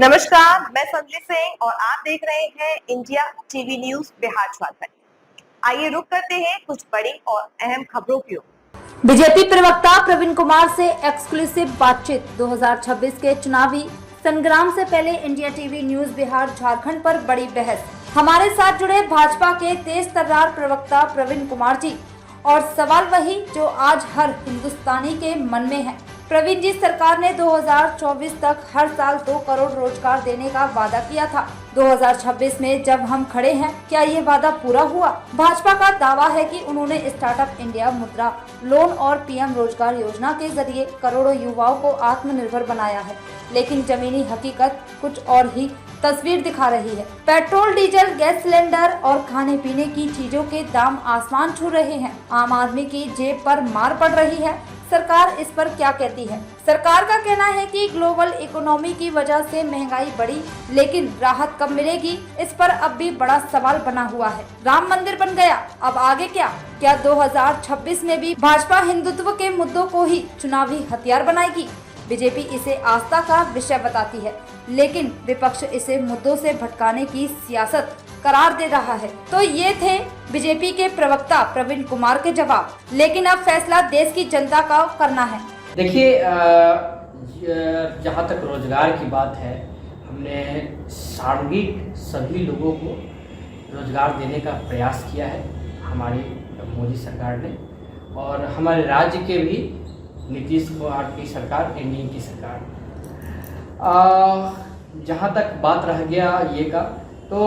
नमस्कार, मैं संजय सिंह और आप देख रहे हैं India TV news Bihar Jharkhand. आइए रुक करते हैं कुछ बड़ी और अहम खबरों की ओर। बीजेपी प्रवक्ता प्रवीण कुमार से एक्सक्लूसिव बातचीत। 2026 के चुनावी संग्राम से पहले India TV news Bihar Jharkhand पर बड़ी बहस। हमारे साथ जुड़े भाजपा के तेज तर्रार प्रवक्ता प्रवीण कुमार जी, और सवाल वही जो आज हर हिंदुस्तानी के मन में है। प्रवीण जी, सरकार ने 2024 तक हर साल 2 करोड़ रोजगार देने का वादा किया था। 2026 में जब हम खड़े हैं, क्या ये वादा पूरा हुआ? भाजपा का दावा है कि उन्होंने स्टार्टअप इंडिया, मुद्रा लोन और पीएम रोजगार योजना के जरिए करोड़ों युवाओं को आत्मनिर्भर बनाया है, लेकिन जमीनी हकीकत कुछ और ही तस्वीर दिखा रही है। पेट्रोल, डीजल, गैस सिलेंडर और खाने पीने की चीजों के दाम आसमान छू रहे हैं। आम आदमी की जेब पर मार पड़ रही है। सरकार इस पर क्या कहती है? सरकार का कहना है कि ग्लोबल इकोनॉमी की वजह से महंगाई बढ़ी, लेकिन राहत कब मिलेगी, इस पर अब भी बड़ा सवाल बना हुआ है। राम मंदिर बन गया, अब आगे क्या? क्या 2026 में भी भाजपा हिंदुत्व के मुद्दों को ही चुनावी हथियार बनाएगी? बीजेपी इसे आस्था का विषय बताती है, लेकिन विपक्ष इसे मुद्दों से भटकाने की सियासत करार दे रहा है। तो ये थे बीजेपी के प्रवक्ता प्रवीण कुमार के जवाब, लेकिन अब फैसला देश की जनता का करना है। देखिए, जहाँ तक रोजगार की बात है, हमने सार्वजनिक सभी लोगों को रोजगार देने का प्रयास किया है हमारी मोदी सरकार ने, और हमारे राज्य के भी नीतीश कुमार की सरकार, एनडीए की सरकार। जहाँ तक बात रह गया ये का, तो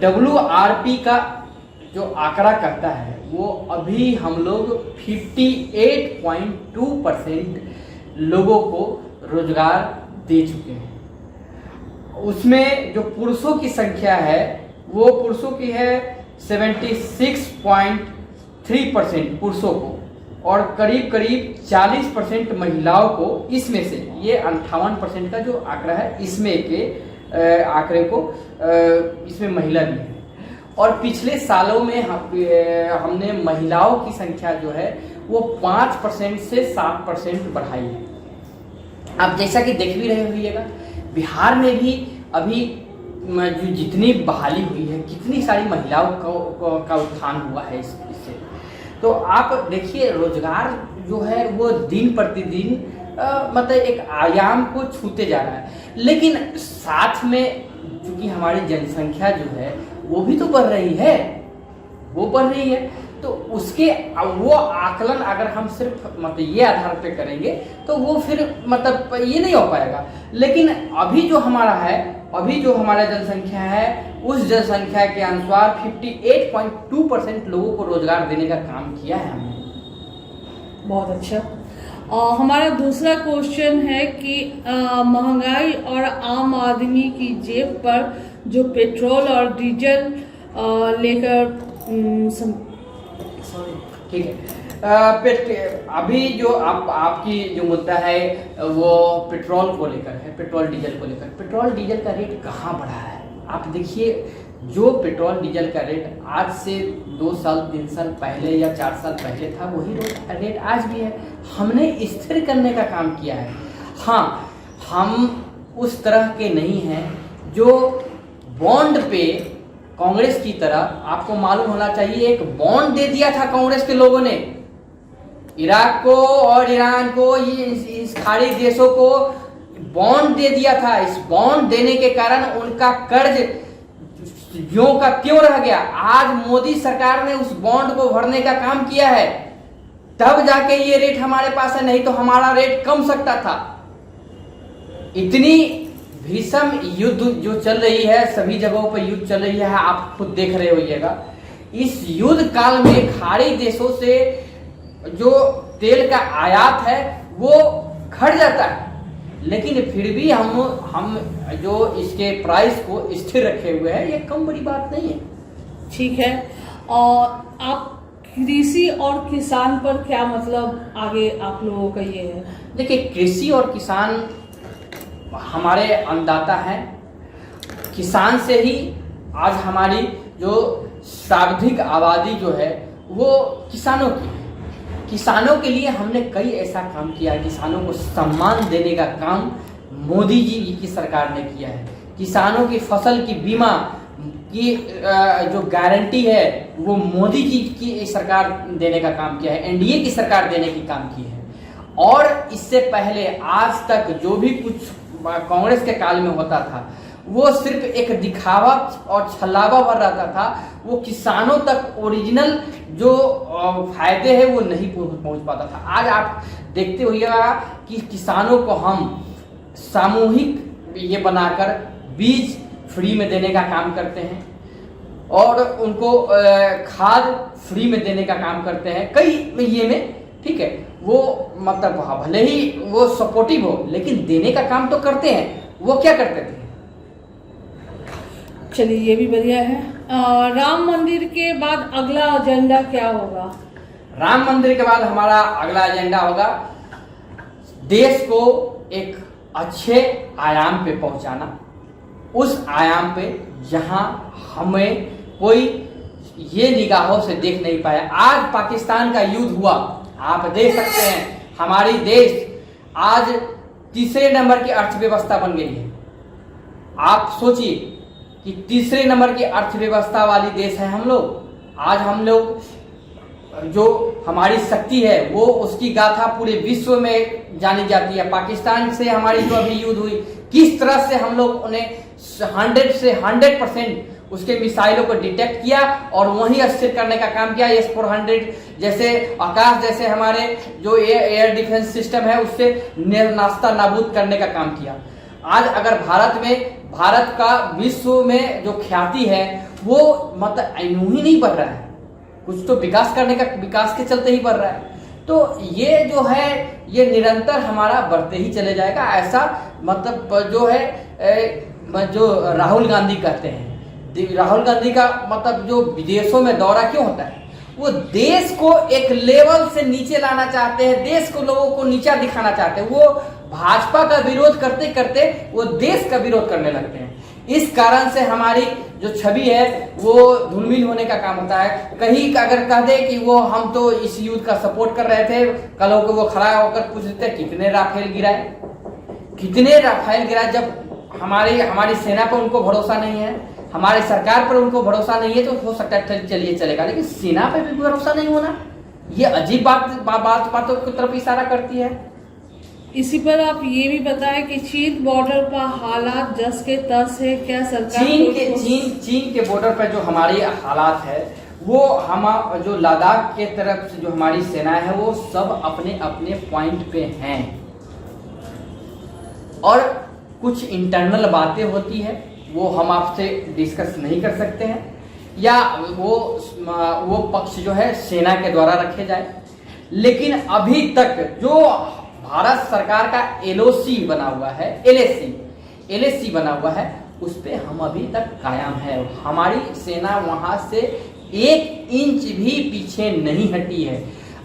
WRP का जो आंकड़ा कहता है वो अभी हम लोग 58.2% लोगों को रोजगार दे चुके हैं। उसमें जो पुरुषों की संख्या है वो पुरुषों की है 76.3% पुरुषों को, और करीब करीब 40% महिलाओं को। इसमें से ये 58% का जो आंकड़ा है, इसमें के आंकड़े को इसमें महिला भी है। और पिछले सालों में हमने महिलाओं की संख्या जो है वो 5% से 7% बढ़ाई है। आप जैसा कि देख भी रहे होइएगा, बिहार में भी अभी जो जितनी बहाली हुई है, कितनी सारी महिलाओं का उत्थान हुआ है इससे। तो आप देखिए, रोजगार जो है वो दिन प्रतिदिन मतलब एक आयाम को छूते जा रहा है, लेकिन साथ में चूंकि हमारी जनसंख्या जो है वो भी तो बढ़ रही है, तो उसके वो आकलन अगर हम सिर्फ मतलब ये आधार पे करेंगे तो वो फिर मतलब ये नहीं हो पाएगा। लेकिन अभी जो हमारा जनसंख्या है, उस जनसंख्या के अनुसार 58.2% लोगों को रोजगार देने का काम किया है हमने। बहुत अच्छा। हमारा दूसरा क्वेश्चन है कि महंगाई और आम आदमी की जेब पर जो पेट्रोल और डीजल लेकर ठीक है, अभी जो आपकी जो मुद्दा है वो पेट्रोल को लेकर है, पेट्रोल डीजल को लेकर। पेट्रोल डीजल का रेट कहाँ बढ़ा है? आप देखिए, जो पेट्रोल डीजल का रेट आज से 2 साल 3 साल पहले या 4 साल पहले था, वही रेट आज भी है। हमने स्थिर करने का काम किया है। हाँ, हम उस तरह के नहीं हैं जो बॉन्ड पे कांग्रेस की तरह, आपको मालूम होना चाहिए, एक बॉन्ड दे दिया था कांग्रेस के लोगों ने इराक को और ईरान को, इस खाड़ी देशों को बॉन्ड दे दिया था। इस बॉन्ड देने के कारण उनका कर्ज ज्यों का त्यों रह गया। आज मोदी सरकार ने उस बॉन्ड को भरने का काम किया है, तब जाके ये रेट हमारे पास है, नहीं तो हमारा रेट कम सकता था। इतनी भीषण युद्ध जो चल रही है, सभी जगहों पर युद्ध चल रही है, आप खुद देख रहे होइएगा। इस युद्ध काल में खाड़ी देशों से जो तेल का आयात है वो घट जाता है, लेकिन फिर भी हम जो इसके प्राइस को स्थिर रखे हुए हैं, ये कम बड़ी बात नहीं है। ठीक है। और आप कृषि और किसान पर क्या मतलब आगे आप लोगों का ये है? देखिए, कृषि और किसान हमारे अन्नदाता हैं। किसान से ही आज हमारी जो सर्वाधिक आबादी जो है वो किसानों की है। किसानों के लिए हमने कई ऐसा काम किया, किसानों को सम्मान देने का काम मोदी जी की सरकार ने किया है। किसानों की फसल की बीमा की जो गारंटी है वो मोदी जी की सरकार देने का काम किया है, एनडीए की सरकार देने की काम की है। और इससे पहले आज तक जो भी कुछ कांग्रेस के काल में होता था वो सिर्फ एक दिखावा और छलावा भर रहता था, वो किसानों तक ओरिजिनल जो फायदे हैं वो नहीं पहुंच पाता था। आज आप देखते होइएगा कि किसानों को हम सामूहिक ये बनाकर बीज फ्री में देने का काम करते हैं और उनको खाद फ्री में देने का काम करते हैं कई ये में, ठीक है। वो मतलब भले ही वो सपोर्टिव हो लेकिन देने का काम तो करते हैं। वो क्या करते थे? चलिए ये भी बढ़िया है। राम मंदिर के बाद अगला एजेंडा क्या होगा? राम मंदिर के बाद हमारा अगला एजेंडा होगा देश को एक अच्छे आयाम पे पहुंचाना, उस आयाम पे जहां हमें कोई ये निगाहों से देख नहीं पाया। आज पाकिस्तान का युद्ध हुआ, आप देख सकते हैं हमारी देश आज तीसरे नंबर की अर्थव्यवस्था बन गई है। आप सोचिए कि तीसरे नंबर की अर्थव्यवस्था वाली देश है हम लोग। आज हम लोग जो हमारी शक्ति है वो उसकी गाथा पूरे विश्व में जानी जाती है। पाकिस्तान से हमारी जो अभी युद्ध हुई, किस तरह से हम लोग उन्हें 100 से 100% उसके मिसाइलों को डिटेक्ट किया और वहीं अस्थिर करने का काम किया। S-400 जैसे आकाश जैसे हमारे जो एयर डिफेंस सिस्टम है उससे नाश्ता नाबूद करने का काम किया। आज अगर भारत का विश्व में जो ख्याति है वो मतलब यूं ही नहीं बढ़ रहा है, कुछ तो विकास के चलते ही बढ़ रहा है। तो ये जो है ये निरंतर हमारा बढ़ते ही चले जाएगा। ऐसा मतलब जो है जो राहुल गांधी कहते हैं, राहुल गांधी का मतलब जो विदेशों में दौरा क्यों होता है, वो देश को एक लेवल से नीचे लाना चाहते हैं, देश को लोगों को नीचा दिखाना चाहते हैं। वो भाजपा का विरोध करते करते वो देश का विरोध करने लगते हैं। इस कारण से हमारी जो छवि है वो धूमिल होने का काम होता है। कहीं अगर कह दे कि वो हम तो इस युद्ध का सपोर्ट कर रहे थे, कल को वो खड़ा होकर पूछ लेते कितने राफेल गिराए, जब हमारी सेना पर उनको भरोसा नहीं है, हमारी सरकार पर उनको भरोसा नहीं है, तो हो सकता है चलिए चलेगा, लेकिन सेना पे भी भरोसा नहीं होना, ये अजीब बातों की तरफ इशारा करती है। इसी पर आप ये भी बताएं कि चीन बॉर्डर पर हालात जस के तस है, क्या सरकार चीन के बॉर्डर पर जो हमारी हालात है वो हम जो लद्दाख के तरफ से जो हमारी सेना है वो सब अपने अपने पॉइंट पे हैं और कुछ इंटरनल बातें होती है वो हम आपसे डिस्कस नहीं कर सकते हैं, या वो पक्ष जो है सेना के द्वारा रखे जाए। लेकिन अभी तक जो भारत सरकार का LOC बना हुआ है, LAC बना हुआ है, उस पे हम अभी तक कायम है। हमारी सेना वहां से 1 इंच भी पीछे नहीं हटी है।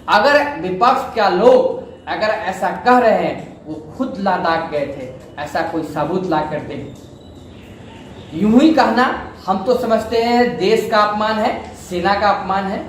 अगर विपक्ष का लोग अगर ऐसा कह रहे हैं, वो खुद लद्दाख गए थे, ऐसा कोई सबूत ला कर दे। यूं ही कहना हम तो समझते हैं देश का अपमान है, सेना का अपमान है।